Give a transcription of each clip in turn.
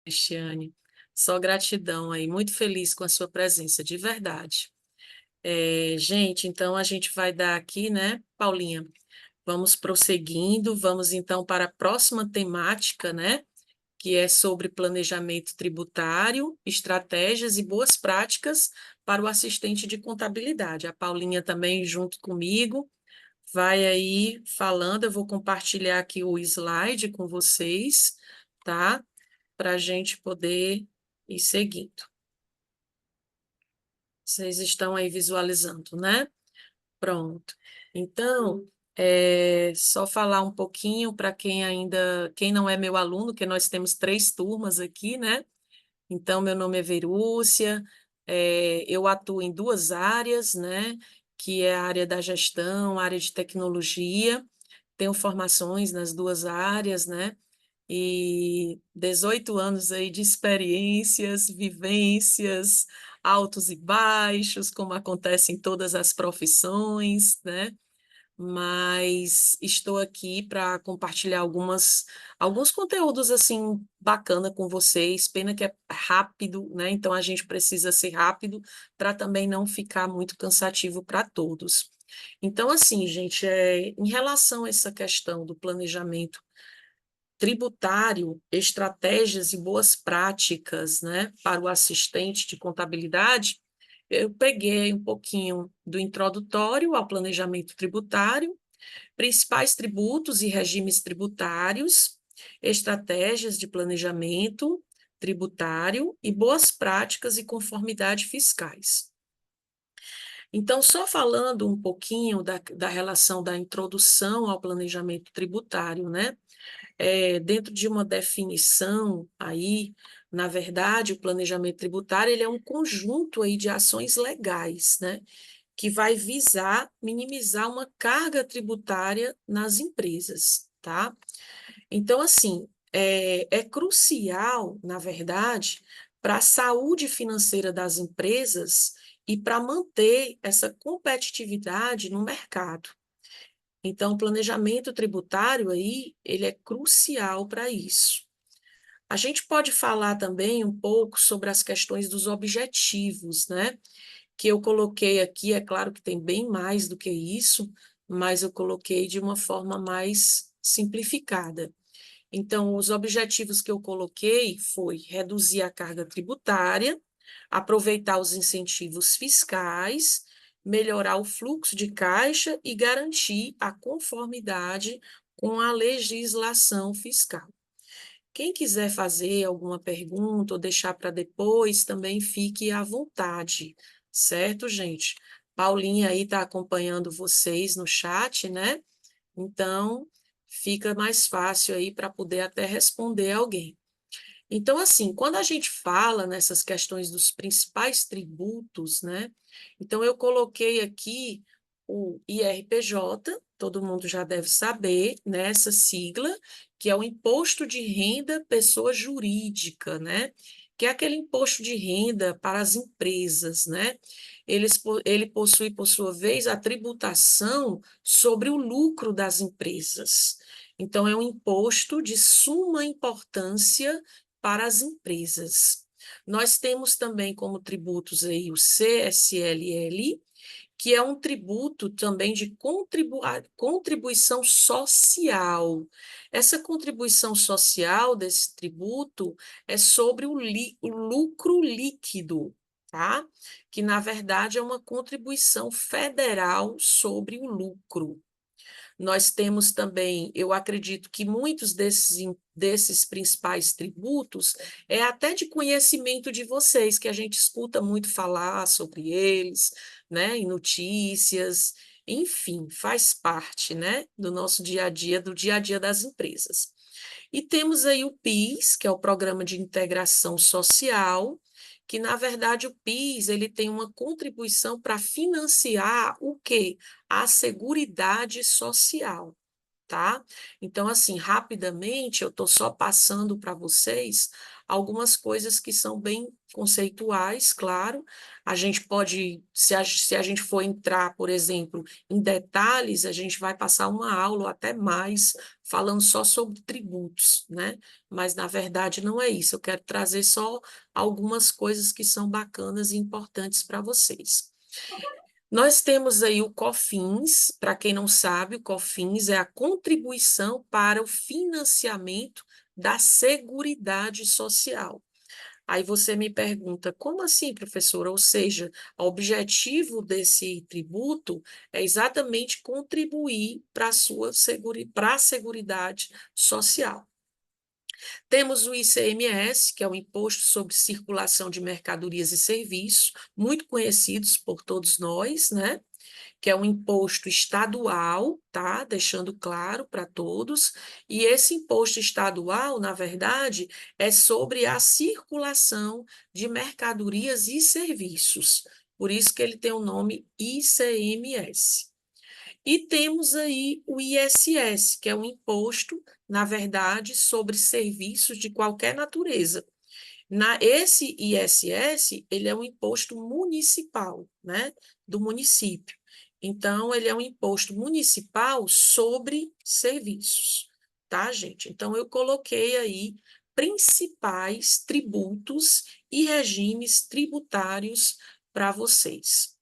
Cristiane. Só gratidão aí, muito feliz com a sua presença, de verdade. Gente, então a gente vai dar aqui, né, Paulinha? Vamos prosseguindo, vamos então para a próxima temática, né, que é sobre planejamento tributário, estratégias e boas práticas para o assistente de contabilidade. A Paulinha também junto comigo vai aí falando, eu vou compartilhar aqui o slide com vocês, tá? Para a gente poder ir seguindo. Vocês estão aí visualizando, né? Pronto. Então, só falar um pouquinho para quem não é meu aluno, que nós temos 3 turmas aqui, né? Então, meu nome é Verúcia, eu atuo em 2 áreas, né? Que é a área da gestão, a área de tecnologia, tenho formações nas 2 áreas, né? E 18 anos aí de experiências, vivências, altos e baixos, como acontece em todas as profissões, né? Mas estou aqui para compartilhar alguns conteúdos assim bacana com vocês. Pena que é rápido, né? Então a gente precisa ser rápido para também não ficar muito cansativo para todos. Então, assim, gente, em relação a essa questão do planejamento tributário, estratégias e boas práticas, né, para o assistente de contabilidade, eu peguei um pouquinho do introdutório ao planejamento tributário, principais tributos e regimes tributários, estratégias de planejamento tributário e boas práticas e conformidade fiscais. Então, só falando um pouquinho da relação da introdução ao planejamento tributário, né? Dentro de uma definição aí, na verdade, o planejamento tributário ele é um conjunto aí de ações legais, né, que vai visar minimizar uma carga tributária nas empresas, tá? Então, assim, é crucial, na verdade, para a saúde financeira das empresas e para manter essa competitividade no mercado. Então, o planejamento tributário aí, ele é crucial para isso. A gente pode falar também um pouco sobre as questões dos objetivos, né? Que eu coloquei aqui, é claro que tem bem mais do que isso, mas eu coloquei de uma forma mais simplificada. Então, os objetivos que eu coloquei foi reduzir a carga tributária, aproveitar os incentivos fiscais, melhorar o fluxo de caixa e garantir a conformidade com a legislação fiscal. Quem quiser fazer alguma pergunta ou deixar para depois, também fique à vontade, certo, gente? Paulinha aí está acompanhando vocês no chat, né? Então, fica mais fácil aí para poder até responder alguém. Então, assim, quando a gente fala nessas questões dos principais tributos, né? Então, eu coloquei aqui o IRPJ, todo mundo já deve saber, né? Essa sigla, que é o Imposto de Renda Pessoa Jurídica, né? Que é aquele imposto de renda para as empresas, né? Ele possui, por sua vez, a tributação sobre o lucro das empresas. Então, é um imposto de suma importância para as empresas. Nós temos também como tributos aí o CSLL, que é um tributo também de contribuição social. Essa contribuição social desse tributo é sobre o lucro líquido, tá? Que, na verdade, é uma contribuição federal sobre o lucro. Nós temos também, eu acredito que muitos desses principais tributos é até de conhecimento de vocês, que a gente escuta muito falar sobre eles, né, em notícias, enfim, faz parte, né, do nosso dia a dia, do dia a dia das empresas. E temos aí o PIS, que é o Programa de Integração Social, que na verdade o PIS ele tem uma contribuição para financiar o quê? A Seguridade Social, tá? Então, assim, rapidamente, eu estou só passando para vocês algumas coisas que são bem conceituais, claro. A gente pode, se a gente for entrar, por exemplo, em detalhes, a gente vai passar uma aula ou até mais falando só sobre tributos, né? Mas, na verdade, não é isso. Eu quero trazer só algumas coisas que são bacanas e importantes para vocês. Nós temos aí o COFINS, para quem não sabe, o COFINS é a contribuição para o financiamento da Seguridade Social. Aí você me pergunta, como assim, professora? Ou seja, o objetivo desse tributo é exatamente contribuir para a Seguridade Social. Temos o ICMS, que é o Imposto sobre Circulação de Mercadorias e Serviços, muito conhecidos por todos nós, né? Que é um imposto estadual, tá? Deixando claro para todos. E esse imposto estadual, na verdade, é sobre a circulação de mercadorias e serviços. Por isso que ele tem o nome ICMS. E temos aí o ISS, que é um imposto, na verdade, sobre serviços de qualquer natureza. Esse ISS, ele é um imposto municipal, né, do município. Então, ele é um imposto municipal sobre serviços, tá, gente? Então, eu coloquei aí principais tributos e regimes tributários para vocês.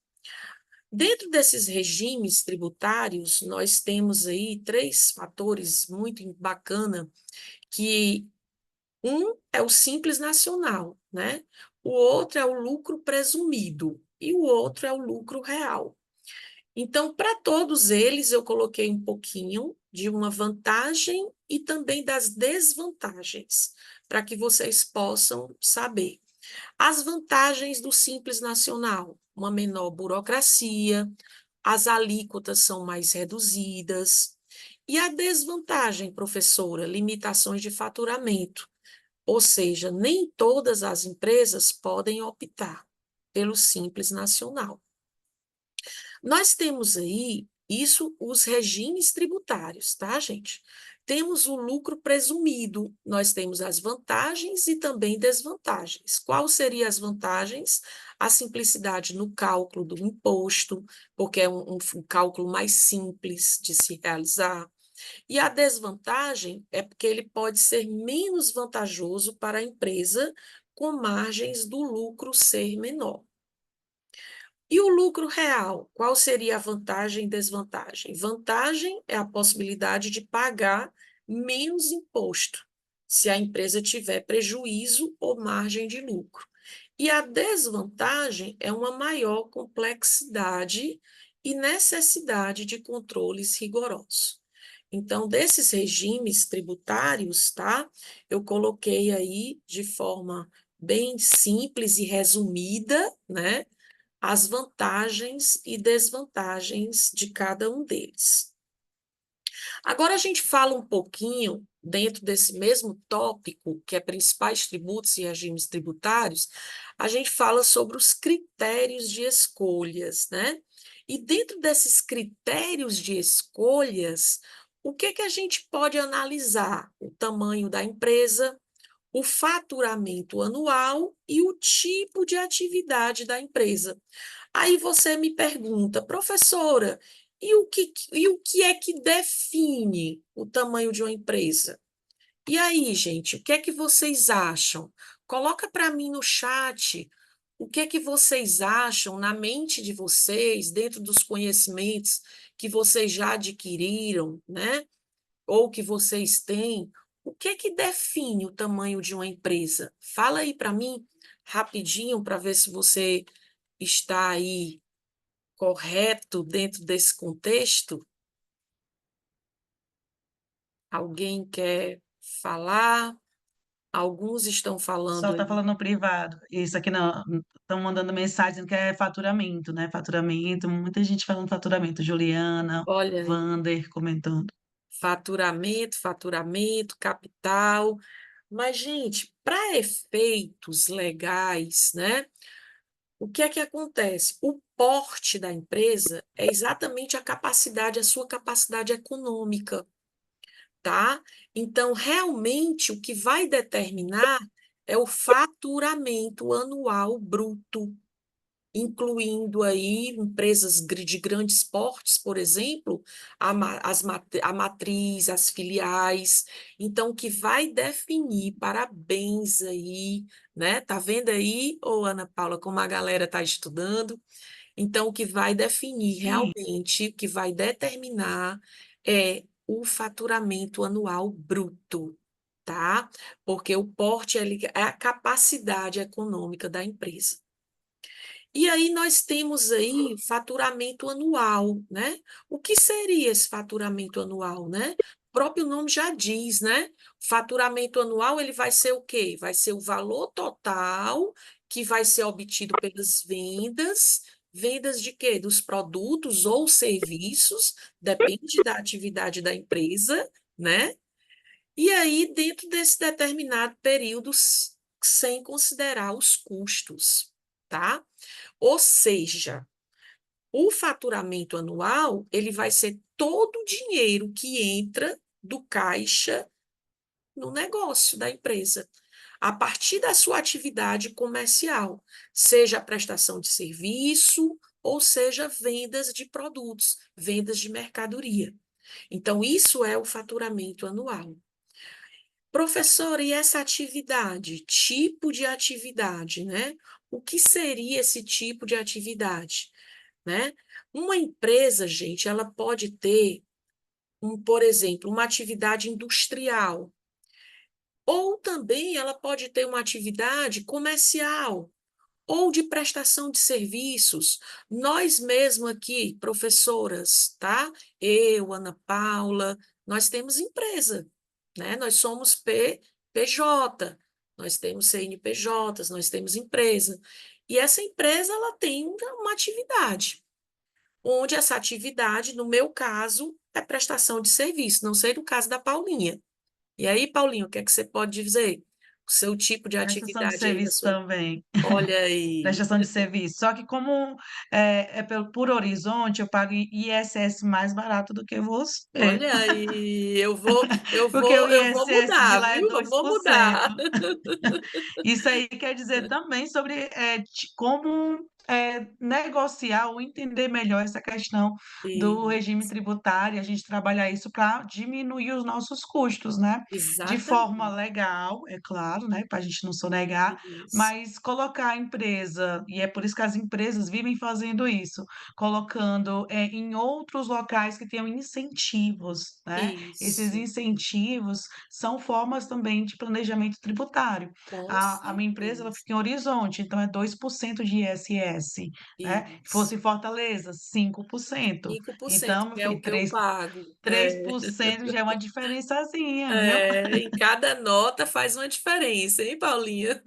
Dentro desses regimes tributários, nós temos aí três fatores muito bacana, que um é o Simples Nacional, né? O outro é o lucro presumido e o outro é o lucro real. Então, para todos eles, eu coloquei um pouquinho de uma vantagem e também das desvantagens, para que vocês possam saber. As vantagens do Simples Nacional: uma menor burocracia, as alíquotas são mais reduzidas. E a desvantagem, professora, limitações de faturamento. Ou seja, nem todas as empresas podem optar pelo Simples Nacional. Nós temos aí isso, os regimes tributários, tá, gente? Temos o lucro presumido, nós temos as vantagens e também desvantagens. Quais seriam as vantagens? A simplicidade no cálculo do imposto, porque é um cálculo mais simples de se realizar. E a desvantagem é porque ele pode ser menos vantajoso para a empresa, com margens do lucro ser menor. E o lucro real, qual seria a vantagem e desvantagem? Vantagem é a possibilidade de pagar menos imposto, se a empresa tiver prejuízo ou margem de lucro. E a desvantagem é uma maior complexidade e necessidade de controles rigorosos. Então, desses regimes tributários, tá? Eu coloquei aí de forma bem simples e resumida, né? As vantagens e desvantagens de cada um deles. Agora a gente fala um pouquinho, dentro desse mesmo tópico, que é principais tributos e regimes tributários, a gente fala sobre os critérios de escolhas, né? E dentro desses critérios de escolhas, o que que a gente pode analisar? O tamanho da empresa, o faturamento anual e o tipo de atividade da empresa. Aí você me pergunta, professora, e o que é que define o tamanho de uma empresa? E aí, gente, o que é que vocês acham? Coloca para mim no chat o que é que vocês acham na mente de vocês, dentro dos conhecimentos que vocês já adquiriram, né? Ou que vocês têm, o que é que define o tamanho de uma empresa? Fala aí para mim rapidinho para ver se você está aí correto dentro desse contexto. Alguém quer falar? Alguns estão Só falando tá aí. falando no privado. Isso aqui não, estão mandando mensagem dizendo que é faturamento, né? Faturamento, muita gente falando faturamento. Juliana, Olha aí, Vander comentando. faturamento, faturamento, capital. Mas, gente, para efeitos legais, né? O que é que acontece? O porte da empresa é exatamente a capacidade, a sua capacidade econômica, tá? Então, realmente, o que vai determinar é o faturamento anual bruto, incluindo aí empresas de grandes portes, por exemplo, a matriz, as filiais. Então, que vai definir, parabéns aí, né? Tá vendo aí, ô Ana Paula, como a galera está estudando? Então, o que vai definir Sim, realmente, o que vai determinar é o faturamento anual bruto, tá? Porque o porte é a capacidade econômica da empresa. E aí nós temos aí faturamento anual, né? O que seria esse faturamento anual, né? O próprio nome já diz, né? Faturamento anual, ele vai ser o quê? Vai ser o valor total que vai ser obtido pelas vendas. Vendas de quê? Dos produtos ou serviços, depende da atividade da empresa, né? E aí, dentro desse determinado período, sem considerar os custos, tá? Ou seja, o faturamento anual, ele vai ser todo o dinheiro que entra do caixa no negócio da empresa, a partir da sua atividade comercial, seja a prestação de serviço ou seja vendas de produtos, vendas de mercadoria. Então, isso é o faturamento anual. Professora, e essa atividade? Tipo de atividade, né? O que seria esse tipo de atividade? Né? Uma empresa, gente, ela pode ter, por exemplo, uma atividade industrial, ou também ela pode ter uma atividade comercial, ou de prestação de serviços. Nós mesmo aqui, professoras, tá? Eu, Ana Paula, nós temos empresa, né? Nós somos PJ, nós temos CNPJs, nós temos empresa. E essa empresa, ela tem uma atividade onde essa atividade, no meu caso, é prestação de serviço, não sei do caso da Paulinha. E aí, Paulinho, o que é que você pode dizer? O seu tipo de prestação de atividade aí da serviço sua. também. Olha aí, Prestação de serviço. Só que como por horizonte, eu pago ISS mais barato do que você. olha aí, eu Porque o vou, eu vou ISS de mudar, lá é viu? Eu dois vou por cento mudar. Isso aí quer dizer também sobre como negociar ou entender melhor essa questão do E- regime tributário, a gente trabalhar isso para diminuir os nossos custos, né? De forma Exatamente. legal, é claro, né? Para a gente não sonegar, Isso, mas colocar a empresa, e é por isso que as empresas vivem fazendo isso, colocando em outros locais que tenham incentivos, né? Esses isso, incentivos são formas também de planejamento tributário. com A minha empresa ela certeza. fica em Horizonte, então é 2% de ISS, né? Se fosse Isso. em Fortaleza, 5%. 5%, Então, meu que é o filho, que eu pago. É. 3% já é uma diferençazinha, viu? É, em cada nota faz uma diferença, hein, Paulinha?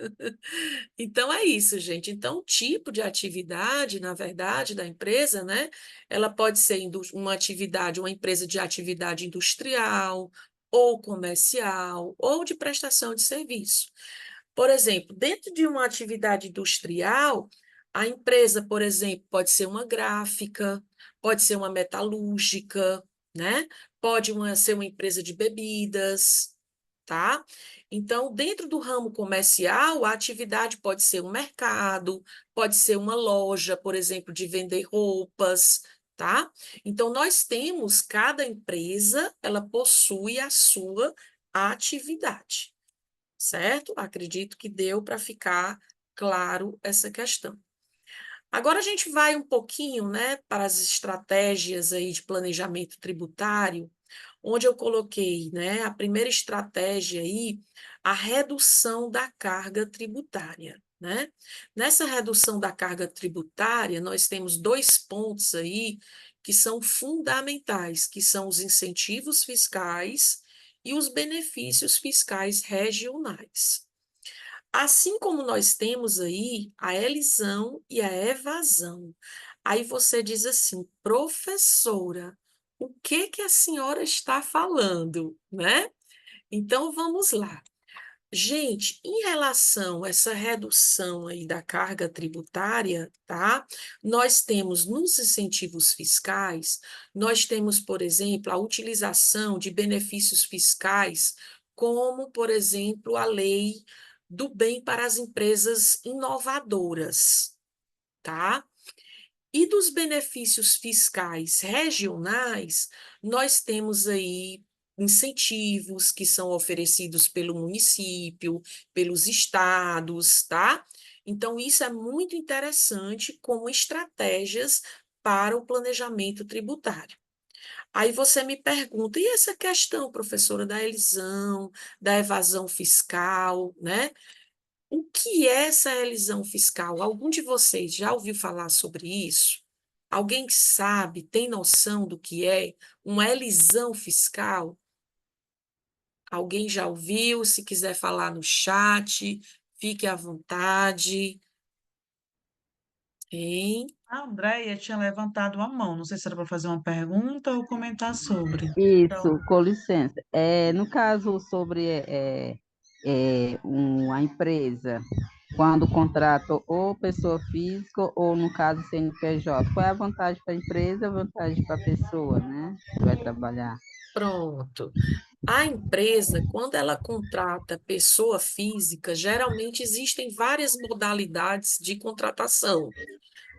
Então é isso, gente. Então, o tipo de atividade, na verdade, da empresa, né? Ela pode ser uma atividade, uma empresa de atividade industrial, ou comercial, ou de prestação de serviço. Por exemplo, dentro de uma atividade industrial, a empresa, por exemplo, pode ser uma gráfica, pode ser uma metalúrgica, né? Pode ser uma empresa de bebidas, tá? Então, dentro do ramo comercial, a atividade pode ser um mercado, pode ser uma loja, por exemplo, de vender roupas, tá? Então, nós temos, cada empresa, ela possui a sua atividade, certo? Acredito que deu para ficar claro essa questão. Agora a gente vai um pouquinho, né, para as estratégias aí de planejamento tributário, onde eu coloquei, né, a primeira estratégia aí, a redução da carga tributária, né? Nessa redução da carga tributária, nós temos dois pontos aí que são fundamentais, que são os incentivos fiscais e os benefícios fiscais regionais. Assim como nós temos aí a elisão e a evasão. Aí você diz assim, professora, o que que a senhora está falando, né? Então vamos lá. Gente, em relação a essa redução aí da carga tributária, tá? Nós temos nos incentivos fiscais, nós temos, por exemplo, a utilização de benefícios fiscais, como, por exemplo, a lei do bem para as empresas inovadoras, tá? E dos benefícios fiscais regionais, nós temos aí incentivos que são oferecidos pelo município, pelos estados, tá? Então, isso é muito interessante como estratégias para o planejamento tributário. Aí você me pergunta, e essa questão, professora, da elisão, da evasão fiscal, né? O que é essa elisão fiscal? Algum de vocês já ouviu falar sobre isso? Alguém que sabe, tem noção do que é uma elisão fiscal? Alguém já ouviu? Se quiser falar no chat, fique à vontade. Hein? A Andréia tinha levantado a mão, não sei se era para fazer uma pergunta ou comentar sobre. Isso, Pronto. com licença. No caso sobre a empresa, quando contrata ou pessoa física ou, no caso, CNPJ, qual é a vantagem para a empresa e a vantagem para a pessoa, né, que vai trabalhar? Pronto. A empresa, quando ela contrata pessoa física, geralmente existem várias modalidades de contratação,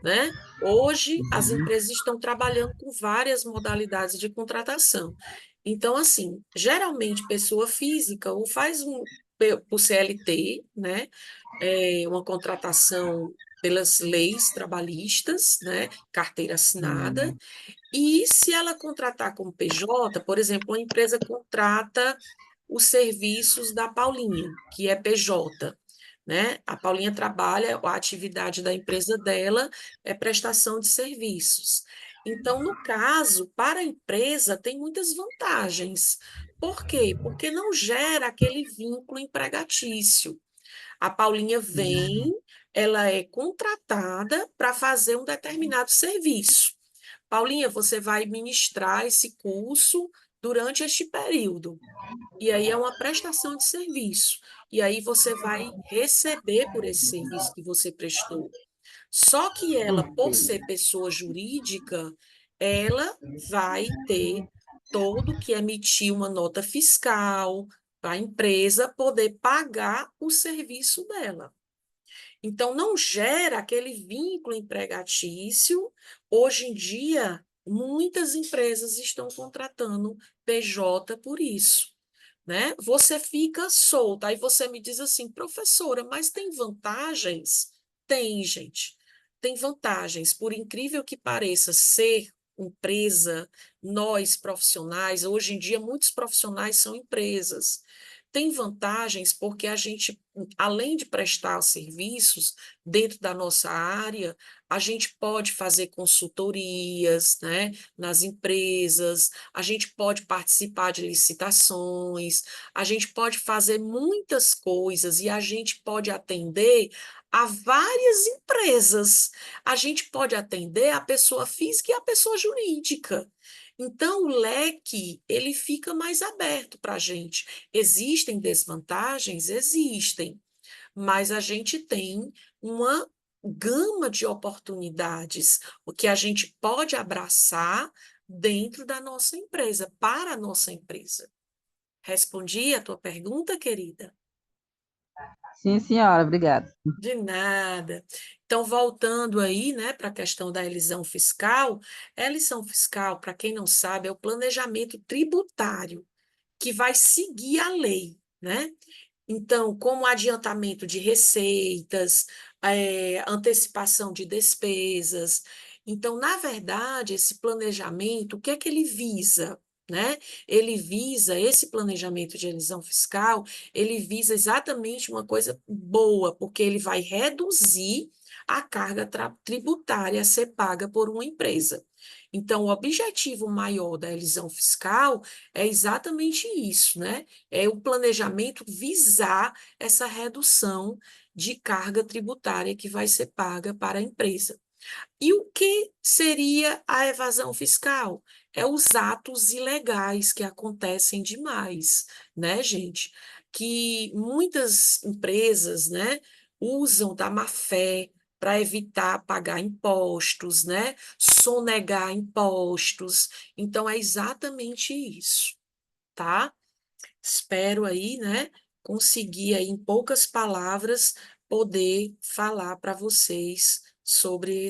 né? Hoje, as empresas estão trabalhando com várias modalidades de contratação. Então, assim, geralmente, pessoa física ou faz por CLT, né? Uma contratação pelas leis trabalhistas, né? Carteira assinada. Hum, E se ela contratar como PJ, por exemplo, uma empresa contrata os serviços da Paulinha, que é PJ, né? A Paulinha trabalha, a atividade da empresa dela é prestação de serviços. Então, no caso, para a empresa, tem muitas vantagens. Por quê? Porque não gera aquele vínculo empregatício. A Paulinha vem, ela é contratada para fazer um determinado serviço. Paulinha, você vai ministrar esse curso durante este período. E aí é uma prestação de serviço. E aí você vai receber por esse serviço que você prestou. Só que ela, por ok. ser pessoa jurídica, ela vai ter todo que emitir uma nota fiscal para a empresa poder pagar o serviço dela. Então, não gera aquele vínculo empregatício. Hoje em dia, muitas empresas estão contratando PJ por isso, né? Você fica solta. Aí você me diz assim, professora, mas tem vantagens? Tem, gente. Tem vantagens. Por incrível que pareça, ser empresa, nós profissionais, hoje em dia muitos profissionais são empresas. Tem vantagens porque a gente, além de prestar serviços dentro da nossa área, a gente pode fazer consultorias, né, nas empresas, a gente pode participar de licitações, a gente pode fazer muitas coisas e a gente pode atender a várias empresas. A gente pode atender a pessoa física e a pessoa jurídica. Então, o leque, ele fica mais aberto para a gente. Existem desvantagens? Existem, mas a gente tem uma gama de oportunidades, o que a gente pode abraçar dentro da nossa empresa, para a nossa empresa. Respondi a tua pergunta, querida? Sim, senhora, obrigada. De nada. Então, voltando aí, né, para a questão da elisão fiscal, para quem não sabe, é o planejamento tributário que vai seguir a lei, né? Então, como adiantamento de receitas, antecipação de despesas. Então, na verdade, esse planejamento, o que é que ele visa? Né? Ele visa, esse planejamento de elisão fiscal, ele visa exatamente uma coisa boa, porque ele vai reduzir a carga tributária a ser paga por uma empresa. Então, o objetivo maior da elisão fiscal é exatamente isso, né? É o planejamento visar essa redução de carga tributária que vai ser paga para a empresa. E o que seria a evasão fiscal? É os atos ilegais que acontecem demais, né, gente? Que muitas empresas, né, usam da má-fé para evitar pagar impostos, né? Sonegar impostos. Então, é exatamente isso, tá? Espero aí, né, consegui aí, em poucas palavras, poder falar para vocês sobre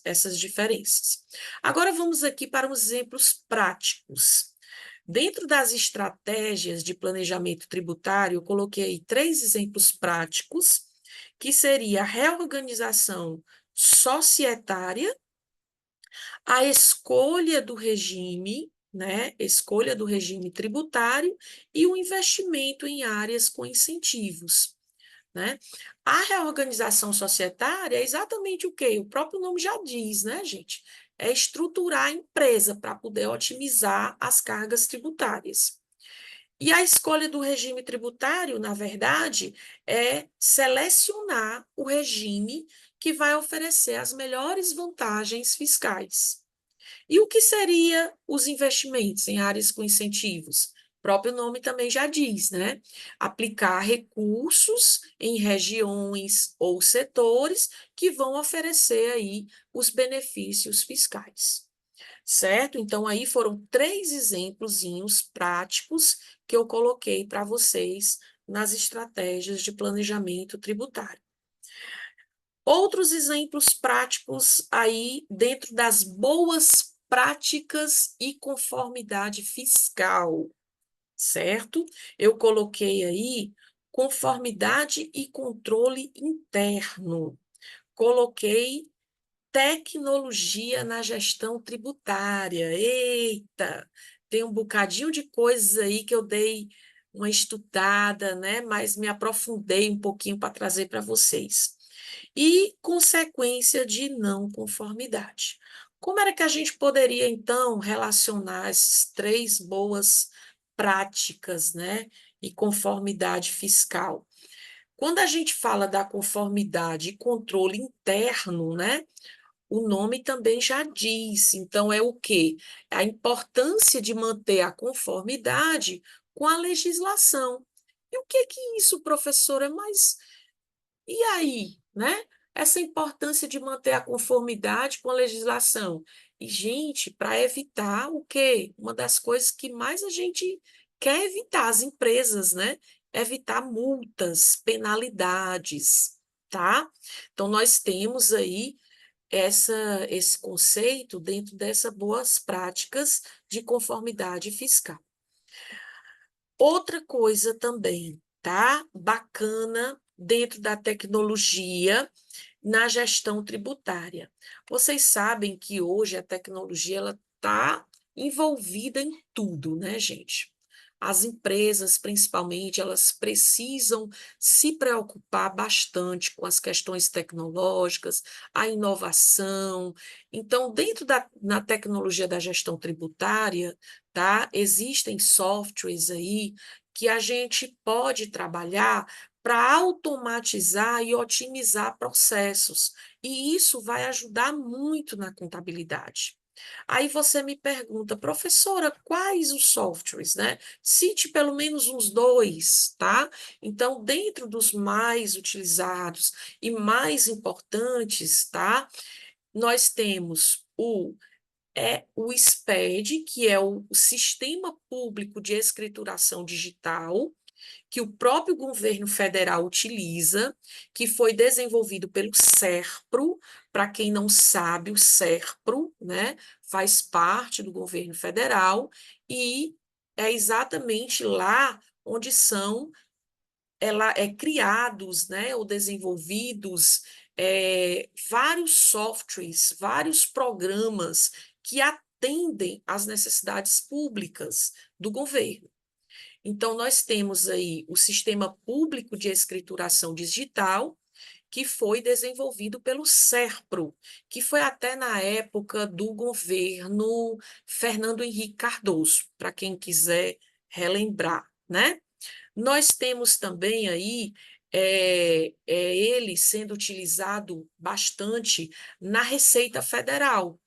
essas diferenças. Agora vamos aqui para uns exemplos práticos. Dentro das estratégias de planejamento tributário, eu coloquei aí 3 exemplos práticos, que seria a reorganização societária, a escolha do regime, né, escolha do regime tributário e o investimento em áreas com incentivos, né? A reorganização societária é exatamente o quê? O próprio nome já diz, né, gente? É estruturar a empresa para poder otimizar as cargas tributárias. E a escolha do regime tributário, na verdade, é selecionar o regime que vai oferecer as melhores vantagens fiscais. E o que seria os investimentos em áreas com incentivos? O próprio nome também já diz, né? Aplicar recursos em regiões ou setores que vão oferecer aí os benefícios fiscais. Certo? Então, aí foram 3 exemplozinhos práticos que eu coloquei para vocês nas estratégias de planejamento tributário. Outros exemplos práticos aí dentro das boas práticas e conformidade fiscal, certo? Eu coloquei aí conformidade e controle interno. Coloquei tecnologia na gestão tributária. Eita, tem um bocadinho de coisas aí que eu dei uma estudada, né? Mas me aprofundei um pouquinho para trazer para vocês. E consequência de não conformidade. Como era que a gente poderia, então, relacionar essas 3 boas práticas, né? E conformidade fiscal? Quando a gente fala da conformidade e controle interno, né? O nome também já diz. Então, é o quê? A importância de manter a conformidade com a legislação. E o que isso, professora? Mas e aí, né? Essa importância de manter a conformidade com a legislação. E, gente, para evitar o quê? Uma das coisas que mais a gente quer evitar, as empresas, né? Evitar multas, penalidades, tá? Então, nós temos aí esse conceito dentro dessas boas práticas de conformidade fiscal. Outra coisa também, tá? Bacana dentro da tecnologia na gestão tributária. Vocês sabem que hoje a tecnologia ela está envolvida em tudo, né, gente? As empresas, principalmente, elas precisam se preocupar bastante com as questões tecnológicas, a inovação. Então, dentro na tecnologia da gestão tributária, tá? Existem softwares aí que a gente pode trabalhar para automatizar e otimizar processos. E isso vai ajudar muito na contabilidade. Aí você me pergunta, professora, quais os softwares, né? Cite pelo menos uns 2, tá? Então, dentro dos mais utilizados e mais importantes, tá? Nós temos o SPED, que é o Sistema Público de Escrituração Digital, que o próprio governo federal utiliza, que foi desenvolvido pelo SERPRO. Para quem não sabe, o SERPRO, né, faz parte do governo federal e é exatamente lá onde são criados, né, ou desenvolvidos vários softwares, vários programas que atendem às necessidades públicas do governo. Então, nós temos aí o Sistema Público de Escrituração Digital, que foi desenvolvido pelo SERPRO, que foi até na época do governo Fernando Henrique Cardoso, para quem quiser relembrar, né? Nós temos também aí ele sendo utilizado bastante na Receita Federal.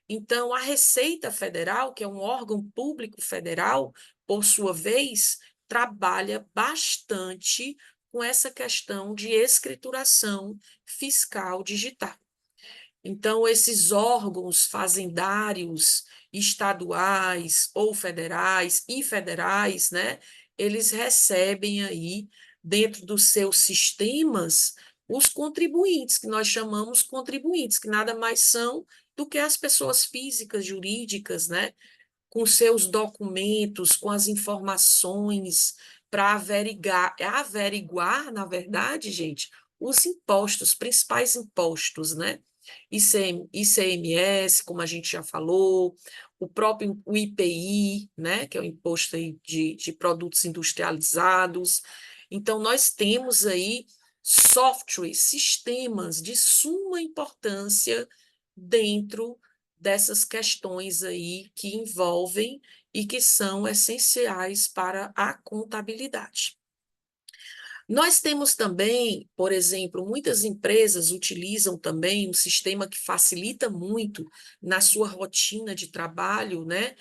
Então, a Receita Federal, que é um órgão público federal, por sua vez, trabalha bastante com essa questão de escrituração fiscal digital. Então, esses órgãos fazendários, estaduais ou federais e federais, né, eles recebem aí, dentro dos seus sistemas, os contribuintes, que nós chamamos contribuintes, que nada mais são do que as pessoas físicas, jurídicas, né? Com seus documentos, com as informações para averiguar, na verdade, gente, os impostos, principais impostos, né? ICMS, como a gente já falou, o próprio o IPI, né? Que é o imposto aí de produtos industrializados. Então, nós temos aí softwares, sistemas de suma importância dentro dessas questões aí que envolvem e que são essenciais para a contabilidade. Nós temos também, por exemplo, muitas empresas utilizam também um sistema que facilita muito na sua rotina de trabalho, né?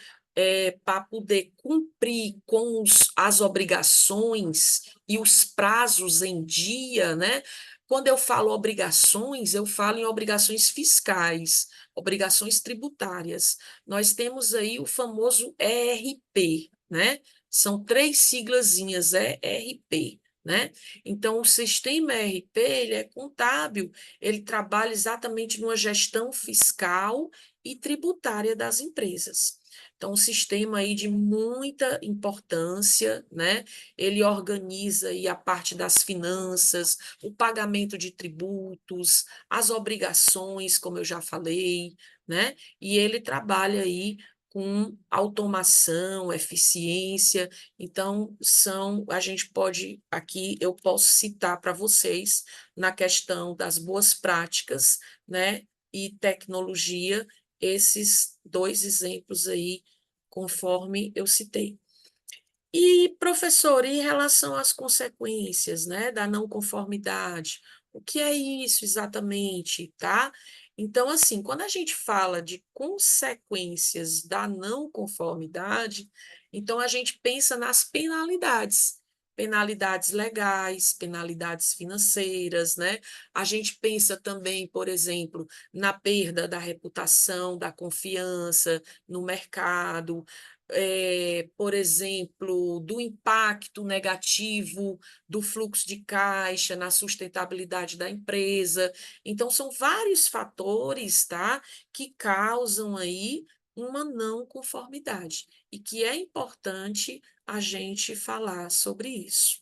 Para poder cumprir com as obrigações e os prazos em dia, né? Quando eu falo obrigações, eu falo em obrigações fiscais, obrigações tributárias. Nós temos aí o famoso ERP, né? São 3 siglazinhas, ERP, né? Então, o sistema ERP, ele é contábil, ele trabalha exatamente numa gestão fiscal e tributária das empresas. Então, um sistema aí de muita importância, né? Ele organiza aí a parte das finanças, o pagamento de tributos, as obrigações, como eu já falei, né? E ele trabalha aí com automação, eficiência. Então, a gente pode, aqui eu posso citar para vocês, na questão das boas práticas, né, e tecnologia, esses 2 exemplos aí, conforme eu citei. E, professor, em relação às consequências, né, da não conformidade, o que é isso exatamente, tá? Então, assim, quando a gente fala de consequências da não conformidade, então a gente pensa nas penalidades, penalidades legais, penalidades financeiras, né? A gente pensa também, por exemplo, na perda da reputação, da confiança no mercado, por exemplo, do impacto negativo do fluxo de caixa na sustentabilidade da empresa. Então, são vários fatores, tá, que causam aí uma não conformidade e que é importante a gente falar sobre isso.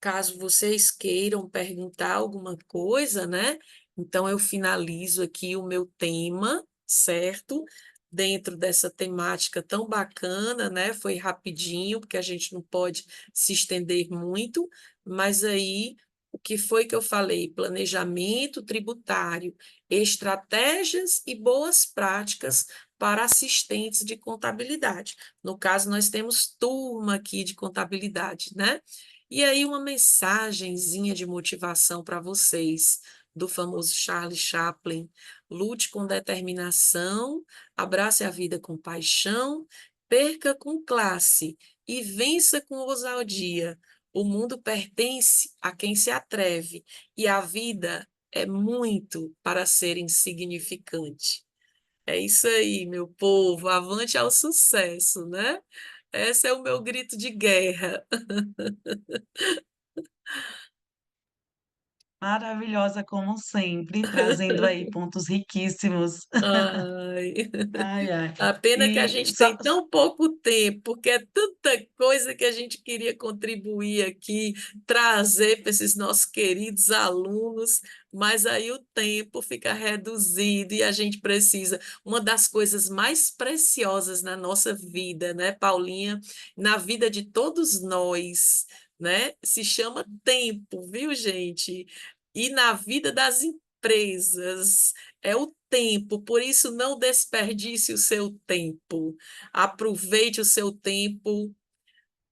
Caso vocês queiram perguntar alguma coisa, né? Então eu finalizo aqui o meu tema, certo? Dentro dessa temática tão bacana, né? Foi rapidinho, porque a gente não pode se estender muito, mas aí o que foi que eu falei? Planejamento tributário, estratégias e boas práticas para assistentes de contabilidade. No caso, nós temos turma aqui de contabilidade, né? E aí, uma mensagenzinha de motivação para vocês, do famoso Charlie Chaplin. Lute com determinação, abrace a vida com paixão, perca com classe e vença com ousadia. O mundo pertence a quem se atreve, e a vida é muito para ser insignificante. É isso aí, meu povo, avante ao sucesso, né? Esse é o meu grito de guerra. Maravilhosa como sempre, trazendo aí pontos riquíssimos. Ai. Ai, ai. A pena que a E gente só, tem tão pouco tempo, porque é tanta coisa que a gente queria contribuir aqui, trazer para esses nossos queridos alunos, mas aí o tempo fica reduzido e a gente precisa. Uma das coisas mais preciosas na nossa vida, né, Paulinha? Na vida de todos nós, né? Se chama tempo, viu, gente? E na vida das empresas é o tempo, por isso não desperdice o seu tempo. Aproveite o seu tempo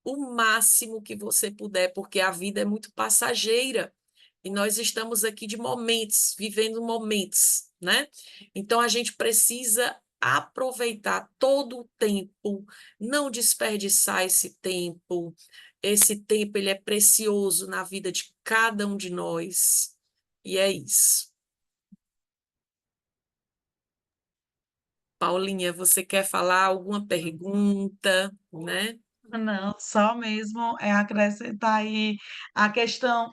o máximo que você puder, porque a vida é muito passageira e nós estamos aqui de momentos, vivendo momentos, né? Então a gente precisa aproveitar todo o tempo, não desperdiçar esse tempo. Esse tempo ele é precioso na vida de cada um de nós. E é isso. Paulinha, você quer falar alguma pergunta, né? Não, só mesmo é acrescentar aí a questão,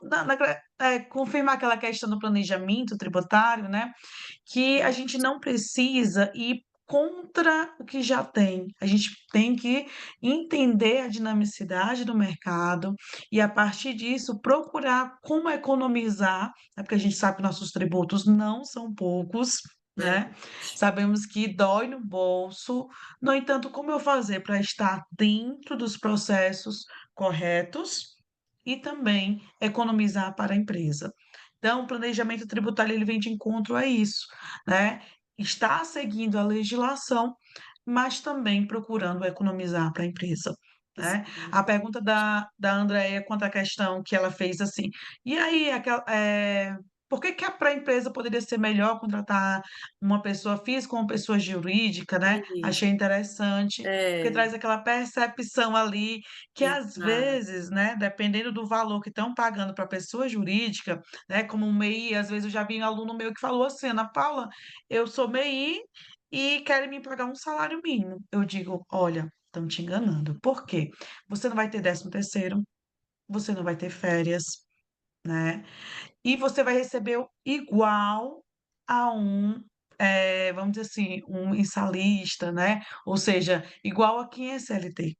confirmar aquela questão do planejamento tributário, né? Que a gente não precisa ir contra o que já tem. A gente tem que entender a dinamicidade do mercado e, a partir disso, procurar como economizar, né? Porque a gente sabe que nossos tributos não são poucos, né? Verdade. Sabemos que dói no bolso. No entanto, como eu fazer para estar dentro dos processos corretos e também economizar para a empresa? Então, o planejamento tributário ele vem de encontro a isso, né? Está seguindo a legislação, mas também procurando economizar para a empresa, né? A Exato. pergunta da Andréia quanto à questão que ela fez assim, e aí, por que que para a empresa poderia ser melhor contratar uma pessoa física ou uma pessoa jurídica, né? Isso. Achei interessante, porque É, traz aquela percepção ali que às exato. vezes, né, dependendo do valor que estão pagando para a pessoa jurídica, né, como um MEI, às vezes eu já vi um aluno meu que falou assim: Ana Paula, eu sou MEI e querem me pagar um salário mínimo. Eu digo: olha, estão te enganando. Por quê? Você não vai ter 13º, você não vai ter férias, né? E você vai receber igual a vamos dizer assim, um mensalista, né? Ou seja, igual a quem é CLT.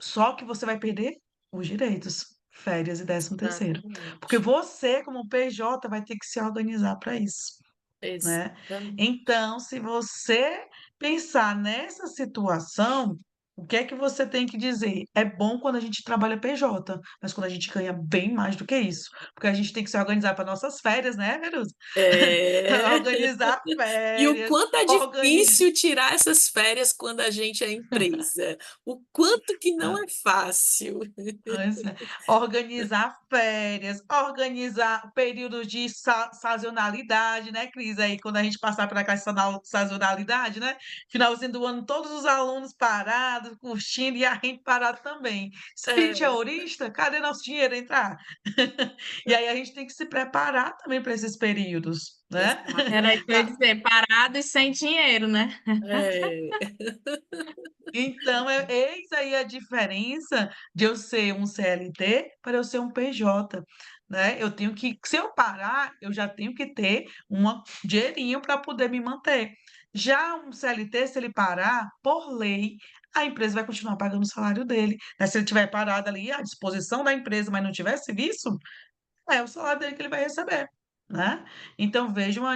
Só que você vai perder os direitos, férias e 13º. Porque Exatamente. você, como PJ, vai ter que se organizar para isso, né? Exatamente. Então, se você pensar nessa situação, o que é que você tem que dizer? É bom quando a gente trabalha PJ, mas quando a gente ganha bem mais do que isso, porque a gente tem que se organizar para nossas férias, né, Verusa? É. Organizar E o férias, quanto é organizar. difícil tirar essas férias quando a gente é empresa. O quanto que não é fácil. Pois é. Organizar férias, organizar períodos de sazonalidade, né, Cris? Aí, quando a gente passar por aquela sazonalidade, né? Finalzinho do ano, todos os alunos parados, curtindo, e a gente parado também. Se a gente é É, horista, cadê nosso dinheiro entrar? E aí a gente tem que se preparar também para esses períodos, né? exato. Era isso que eu ia dizer, parado e sem dinheiro, né? É, Então, eis aí a diferença de eu ser um CLT para eu ser um PJ, né? Eu tenho que, se eu parar, eu já tenho que ter um dinheirinho para poder me manter. Já um CLT, se ele parar, por lei, a empresa vai continuar pagando o salário dele, né? Se ele tiver parado ali à disposição da empresa, mas não tiver serviço, é o salário dele que ele vai receber, né? Então, veja uma